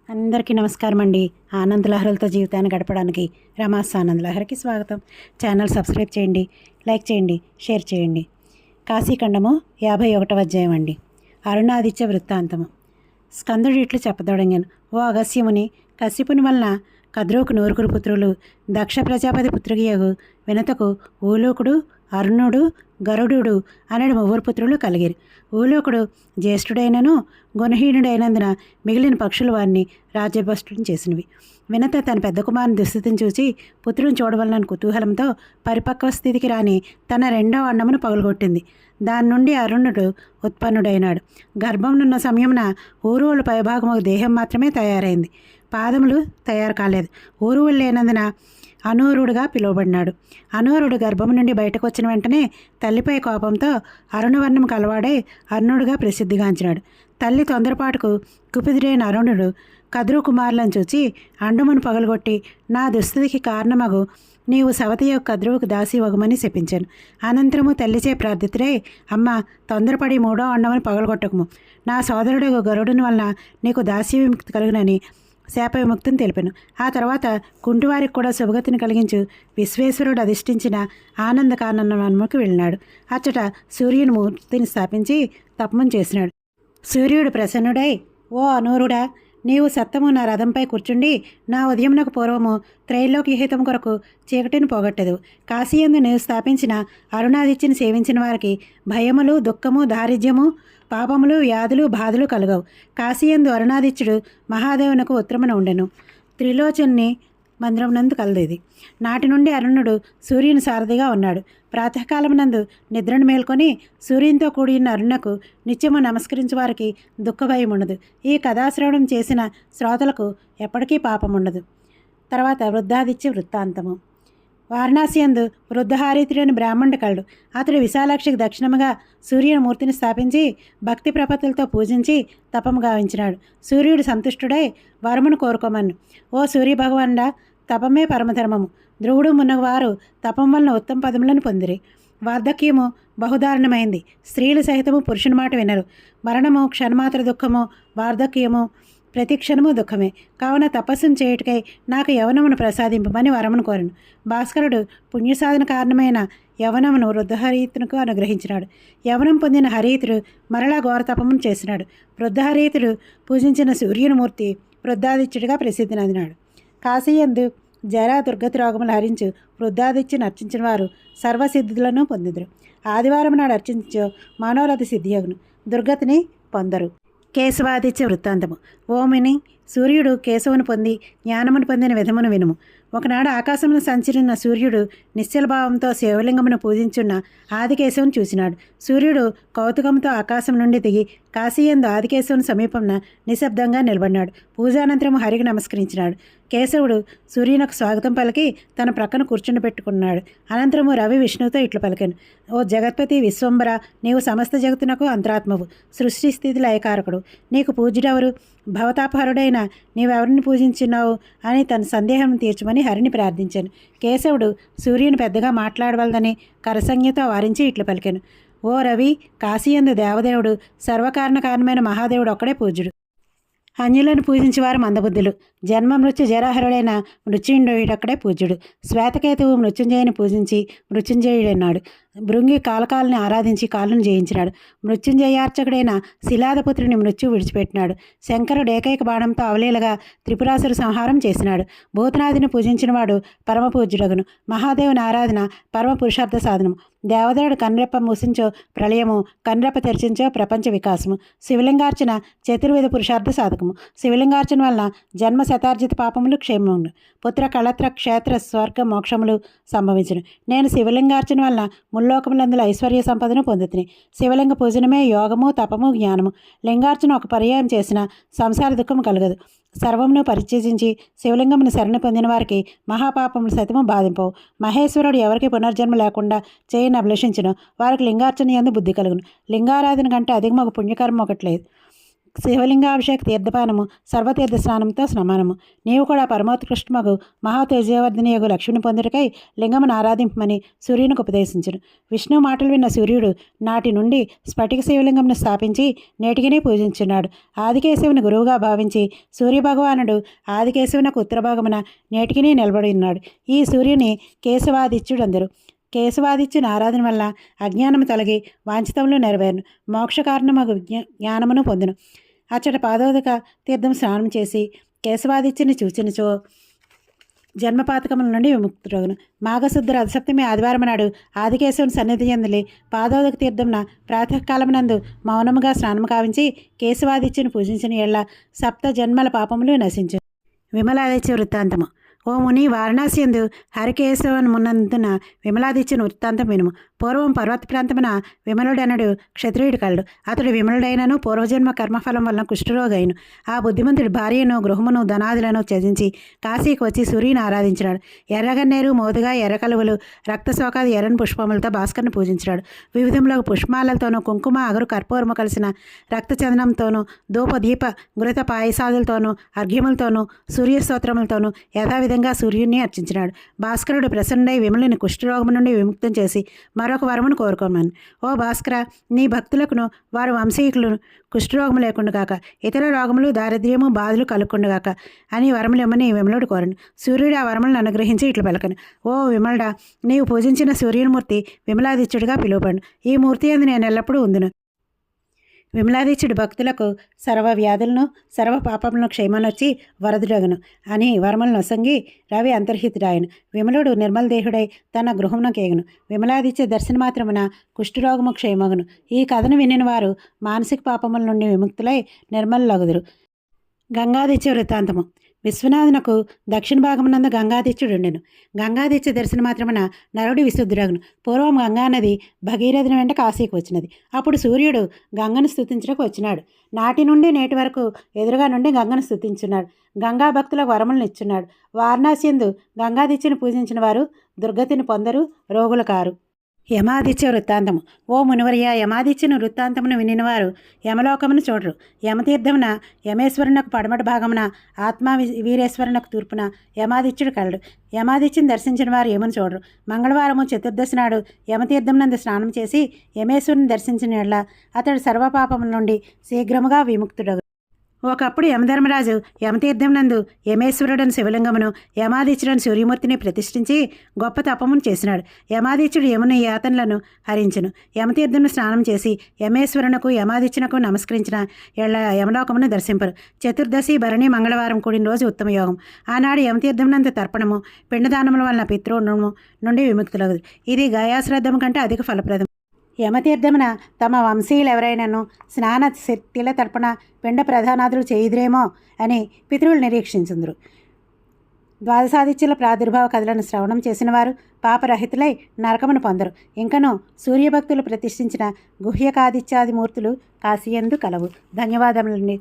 అందరికీ నమస్కారం అండి. ఆనందలహరులతో జీవితాన్ని గడపడానికి రమాస్ ఆనందలహరికి స్వాగతం. ఛానల్ సబ్స్క్రైబ్ చేయండి, లైక్ చేయండి, షేర్ చేయండి. కాశీఖండము 51వ అధ్యాయం అండి. అరుణాదిత్య వృత్తాంతము. స్కందుడు ఇట్లు చెప్పదొడంగాను. ఓ అగస్యముని, కశ్యపుని వలన కద్రువుకు నూరుగురు పుత్రులు, దక్ష ప్రజాపతి పుత్రుగియగు వినతకు ఊలోకుడు, అరుణుడు, గరుడు అనడు ముగ్గురు పుత్రులు కలిగిరి. ఊలోకుడు జ్యేష్ఠుడైనను గుణహీనుడైనందున మిగిలిన పక్షులు వారిని రాజ్యభ్రష్టుని చేసినవి. వినత తన పెద్ద కుమారుని దుస్థితిని చూసి పుత్రుని చూడవలనని కుతూహలంతో పరిపక్వ స్థితికి రాని తన రెండవ అండమును పగలగొట్టింది. దాని నుండి అరుణుడు ఉత్పన్నుడైనాడు. గర్భంనున్న సమయమున ఊరువుల పైభాగము దేహం మాత్రమే తయారైంది, పాదములు తయారు కాలేదు. ఊరువులు లేనందున అనూరుడుగా పిలువబడినాడు. అనూరుడు గర్భం నుండి బయటకు వచ్చిన వెంటనే తల్లిపై కోపంతో అరుణవర్ణం కలవాడై అరుణుడుగా ప్రసిద్ధిగాంచినాడు. తల్లి తొందరపాటుకు కుపిదుడైన అరుణుడు కద్రు కుమారులను చూచి అండమును పగలగొట్టి, నా దుస్థితికి కారణమగు నీవు సవతి యొక్క కద్రువుకు దాసి వగమని శపించాను. అనంతరము తల్లిచే ప్రార్థితుడై, అమ్మ, తొందరపడి మూడో అండమును పగలగొట్టకము. నా సోదరుడు గరుడుని వలన నీకు దాస్య విముక్తి కలుగునని శాప విముక్తిని తెలిపాను. ఆ తర్వాత కుంటివారికి కూడా శుభగతిని కలిగించు విశ్వేశ్వరుడు అధిష్ఠించిన ఆనందకాననముకు వెళ్ళినాడు. అచ్చట సూర్యుని మూర్తిని స్థాపించి తపమం చేసినాడు. సూర్యుడు ప్రసన్నుడై, ఓ అనూరుడా, నీవు సత్తము నా రథంపై కూర్చుండి నా ఉదయమునకు పూర్వము త్రైలోక్య హితం కొరకు చీకటిని పోగొట్టదు. కాశీయందు నీవు స్థాపించిన అరుణాదిత్యని సేవించిన వారికి భయములు, దుఃఖము, దారిద్ర్యము, పాపములు, వ్యాధులు, బాధలు కలుగవు. కాశీయందు అరుణాదిత్యుడు మహాదేవునకు ఉత్తరమున ఉండెను. త్రిలోచన్ని మందిరమునందు కలదేది. నాటి నుండి అరుణుడు సూర్యుని సారథిగా ఉన్నాడు. ప్రాతకాలమునందు నిద్రను మేల్కొని సూర్యునితో కూడిన అరుణకు నిత్యము నమస్కరించే వారికి దుఃఖభయం ఉండదు. ఈ కథాశ్రవణం చేసిన శ్రోతలకు ఎప్పటికీ పాపం ఉండదు. తర్వాత వృద్ధాదిత్య వృత్తాంతము. వారణాసియందు వృద్ధహారీతుడని బ్రాహ్మణుడు కలడు. అతడు విశాలాక్షికి దక్షిణముగా సూర్యుని మూర్తిని స్థాపించి భక్తి ప్రపత్తులతో పూజించి తపము గావించినాడు. సూర్యుడు సంతుష్టుడై వరమును కోరుకోమను. ఓ సూర్యభగవానుడా, తపమే పరమధర్మము. ధ్రువుడు మున్నవారు తపం వలన ఉత్తమ పదములను పొందిరి. వార్ధక్యము బహుదారుణమైంది. స్త్రీలు సహితము పురుషుని మాట వినరు. మరణము క్షణమాత్ర దుఃఖము, వార్ధక్యము ప్రతి క్షణము దుఃఖమే. కావున తపస్సును చేయుటకై నాకు యవనమును ప్రసాదింపమని వరమును కోరను. భాస్కరుడు పుణ్యసాధన కారణమైన యవనమును వృద్ధహరీతునికి అనుగ్రహించినాడు. యవనం పొందిన హరీతుడు మరలా ఘోరతపమును చేసినాడు. వృద్ధహరీతుడు పూజించిన సూర్యునిమూర్తి వృద్ధాదిత్యుడిగా ప్రసిద్ధి నదినాడు. కాశీయందు జరా దుర్గతి రోగములు హరించు వృద్ధాదిత్యుని అర్చించిన వారు సర్వసిద్ధులను పొందిదురు. ఆదివారం నాడు అర్చించు మనోరథ సిద్ధియగును, దుర్గతిని పొందరు. కేశవాదిత్య వృత్తాంతము. ఓమిని, సూర్యుడు కేశవును పొంది జ్ఞానమును పొందిన విధమును వినుము. ఒకనాడు ఆకాశమును సంచరిన సూర్యుడు నిశ్చలభావంతో శివలింగమును పూజించున్న ఆదికేశవును చూసినాడు. సూర్యుడు కౌతుకంతో ఆకాశం నుండి దిగి కాశీయందు ఆదికేశవుని సమీపంన నిశ్శబ్దంగా నిలబడినాడు. పూజానంతరము హరికి నమస్కరించినాడు. కేశవుడు సూర్యునకు స్వాగతం పలికి తన ప్రక్కన కూర్చుని పెట్టుకున్నాడు. అనంతరము రవి విష్ణువుతో ఇట్లు పలికాను. ఓ జగత్పతి విశ్వంబర, నీవు సమస్త జగత్తునకు అంతరాత్మవు, సృష్టి స్థితి లయకారకుడు. నీకు పూజ్యుడెవరు? భవతాపహరుడైన నీవెవరిని పూజించున్నావు అని తన సందేహం తీర్చమని హరిని ప్రార్థించాను. కేశవుడు సూర్యుని పెద్దగా మాట్లాడవలదని కరసంజ్ఞతో వారించి ఇట్లు పలికాను. ఓ రవి, కాశీయందు దేవదేవుడు, సర్వకారణ కారణమైన మహాదేవుడు ఒక్కడే పూజ్యుడు. అన్యులను పూజించేవారు మందబుద్ధులు. జన్మ మృత్యు జరాహరుడైన మృత్యుంజయుడక్కడే పూజ్యుడు. శ్వేతకేతువు మృత్యుంజయుని పూజించి మృత్యుంజయుడన్నాడు. భృంగి కాలకాలని ఆరాధించి కాళ్ళను జయించినాడు. మృత్యుంజయార్చకుడైన శిలాదపుత్రుని మృత్యు విడిచిపెట్టినాడు. శంకరుడు ఏకైక బాణంతో అవలీలగా త్రిపురాసురు సంహారం చేసినాడు. భూతనాథిని పూజించినవాడు పరమపూజ్యుడగును. మహాదేవుని ఆరాధన పరమ పురుషార్థ సాధనము. దేవదేవుడు కన్రెప్ప మూసించో ప్రళయము, కన్రెప్ప తెరిచించో ప్రపంచ వికాసము. శివలింగార్చన చతుర్వేద పురుషార్థ సాధకము. శివలింగార్చన వలన జన్మ శతార్జిత పాపములు క్షేమమును, పుత్ర కళత్ర క్షేత్ర స్వర్గ మోక్షములు సంభవించును. నేను శివలింగార్చన వలన ముల్లోకములందుల ఐశ్వర్య సంపదను పొందుతుని. శివలింగ పూజనమే యోగము, తపము, జ్ఞానము. లింగార్చన ఒక పర్యాయం చేసిన సంసార దుఃఖము కలగదు. సర్వమును పరిత్యజించి శివలింగమును శరణ పొందిన వారికి మహాపాపములు సైతము బాధింపవు. మహేశ్వరుడు ఎవరికి పునర్జన్మ లేకుండా చేయని అభిలషించును వారికి లింగార్చన యందు బుద్ధి కలుగును. లింగారాధన కంటే అధికమగు పుణ్యకర్మ ఒకటి లేదు. శివలింగాభిషేక తీర్థపానము సర్వతీర్థ స్నానంతో సమానము. నీవు కూడా పరమోత్కృష్టమగు మహాతేజవర్ధనియగు లక్ష్మిని పొందుటకై లింగమును ఆరాధింపమని సూర్యునికి ఉపదేశించును. విష్ణు మాటలు విన్న సూర్యుడు నాటి నుండి స్ఫటిక శివలింగంను స్థాపించి నేటికినే పూజించున్నాడు. ఆదికేశవుని గురువుగా భావించి సూర్యభగవానుడు ఆదికేశవునకు ఉత్తర భాగమున నేటికినే నిలబడి ఉన్నాడు. ఈ సూర్యుని కేశవాదిత్యుడందరు. కేశవాదిత్యుని ఆరాధన వల్ల అజ్ఞానము తొలగి వాంఛితములు నెరవేరును. మోక్ష కారణమగు జ్ఞానమును పొందును. అచ్చట పాదోదక తీర్థం స్నానం చేసి కేశవాదిత్యుని చూచినచో జన్మపాతకముల నుండి విముక్తుడగును. మాఘశుద్ధ రథసప్తమి ఆదివారం నాడు ఆదికేశవుని సన్నిధి యందలి పాదోదక తీర్థంన ప్రాతకాలమునందు మౌనముగా స్నానము కావించి కేశవాదిత్యుని పూజించిన ఎడల సప్త జన్మల పాపములు నశించు. విమలాదిత్య వృత్తాంతము. ఓ ముని, వారణాసియందు హరికేశవన్ మున్నందున విమలాదిత్యుని వృత్తాంతం వినుము. పూర్వం పర్వత ప్రాంతమున విమలుడనడు క్షత్రియుడు కలడు. అతడు విమలుడైనను పూర్వజన్మ కర్మఫలం వలన కుష్ఠరోగైను. ఆ బుద్ధిమంతుడి భార్యను గృహమును ధనాదులను త్యజించి కాశీకి వచ్చి సూర్యుని ఆరాధించినాడు. ఎర్రగన్నేరు, మోదుగా, ఎర్రకలువలు, రక్తశోకాది ఎర్రని పుష్పములతో భాస్కర్ని పూజించినాడు. వివిధములకు పుష్పాలతోనూ కుంకుమ, అగరు, కర్పూరము కలిసిన రక్తచందనంతోనూ ధూప, దీప, ఘృత పాయసాదులతోనూ అర్ఘ్యములతోనూ సూర్యస్తోత్రములతోనూ యథావిధంగా సూర్యుడిని అర్చించినాడు. భాస్కరుడు ప్రసన్నుడై విమలుని కుష్ఠరోగము నుండి విముక్తం చేసి మరొక వరమును కోరుకోమని. ఓ భాస్కర, నీ భక్తులకును వారు వంశీకులను కుష్ఠరోగము లేకుండా కాక ఇతర రోగములు, దారిద్ర్యము, బాధలు కలుక్కుండుగాక అని వరములు ఇమ్మని విమలుడు కోరను. సూర్యుడు ఆ వరములను అనుగ్రహించి ఇట్లు పలకను. ఓ విమలుడా, నీవు పూజించిన సూర్యునిమూర్తి విమలాదిత్యుడిగా పిలువబడును. ఈ మూర్తి అందు నేను ఎల్లప్పుడూ ఉందును. విమలాదిత్యుడు భక్తులకు సర్వ వ్యాధులను సర్వ పాపములను క్షేమనొచ్చి వరదుడగును అని వరములను నొసంగి రవి అంతర్హితుడాయను. విమలుడు నిర్మలదేహుడై తన గృహమునకేగును. విమలాదిత్య దర్శనమాత్రమున కుష్ఠరోగము క్షేమగును. ఈ కథను వినిన వారు మానసిక పాపముల నుండి విముక్తులై నిర్మలులగుదురు. గంగాదిత్య వృత్తాంతము. విశ్వనాథునకు దక్షిణ భాగమునందు గంగాదిత్యుడుండెను. గంగాదిత్య దర్శన మాత్రమున నరుడు విశుద్ధుడగును. పూర్వం గంగానది భగీరథుని వెంట కాశీకి వచ్చినది. అప్పుడు సూర్యుడు గంగను స్తుతించడానికి వచ్చినాడు. నాటి నుండి నేటి వరకు ఎదురుగా నుండి గంగను స్తుతించున్నాడు. గంగా భక్తులకు వరములను ఇచ్చున్నాడు. వారణాసియందు గంగాదిత్యను పూజించిన వారు దుర్గతిని పొందరు, రోగులు కారు. యమాదిత్య వృత్తాంతము. ఓ మునివర్య, యమాదిత్యుని వృత్తాంతమును వినినవారు యమలోకమును చూడరు. యమతీర్థమున యమేశ్వరునకు పడమటి భాగమున, ఆత్మా వీరేశ్వరునకు తూర్పున యమాదిత్యుడు కలడు. యమాదిత్యుని దర్శించిన వారు యమును చూడరు. మంగళవారము చతుర్దశి నాడు యమతీర్థమునందు స్నానం చేసి యమేశ్వరుని దర్శించిన యెడల అతడు సర్వపాపముల నుండి శీఘ్రముగా విముక్తుడగు. ఒకప్పుడు యమధర్మరాజు యమతీర్థమునందు యమేశ్వరుడని శివలింగమును, యమాదిత్యుడని సూర్యమూర్తిని ప్రతిష్ఠించి గొప్ప తపమును చేసినాడు. యమాదిత్యుడు యముని యాతనలను హరించును. యమతీర్థమును స్నానం చేసి యమేశ్వరునకు యమాదిత్యునకు నమస్కరించిన ఎళ్ళ యమలోకమును దర్శింపరు. చతుర్దశి, భరణి, మంగళవారం కూడిన రోజు ఉత్తమ యోగం. ఆనాడు యమతీర్థమునందు తర్పణము, పిండదానముల వలన పితృణము నుండి విముక్తులగుదు. ఇది గయాశ్రద్ధము కంటే అధిక ఫలప్రదం. యమతీర్థమున తమ వంశీయులు ఎవరైనాను స్నాన, తిల తర్పణ, పిండ ప్రధానాదులు చేయుదురేమో అని పితృలు నిరీక్షించుందరు. ద్వాదశాదిత్యుల ప్రాదుర్భావ కథలను శ్రవణం చేసిన వారు పాపరహితులై నరకమును పొందరు. ఇంకనూ సూర్యభక్తులు ప్రతిష్ఠించిన గుహ్యకాదిత్యాది మూర్తులు కాశీయందు కలవు. ధన్యవాదములండి.